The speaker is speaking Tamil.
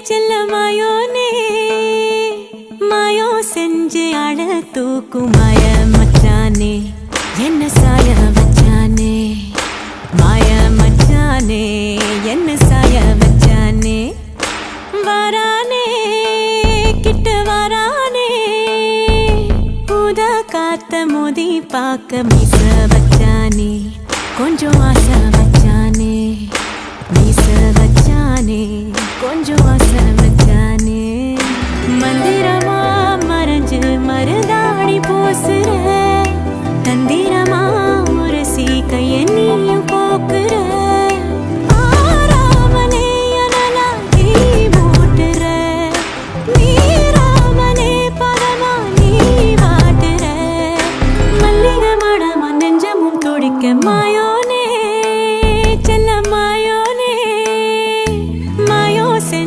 செல்ல மாயோனே மாயோ செஞ்சு அழ தூக்கும் மாய மச்சானே என்ன சாய வச்சானே மாய மச்சானே என்ன சாய வச்சானே வரானே கிட்ட வரானே பூத காத்த மோதி பார்க்க மீச வச்சானே கொஞ்சம் ஆசை வச்சானே மீச வச்சானே கொஞ்சம் ஆசை வச்சானே மந்திரமா மறைஞ்சு மருதாணி பூசுற தந்திரமா உரசி கைய நீ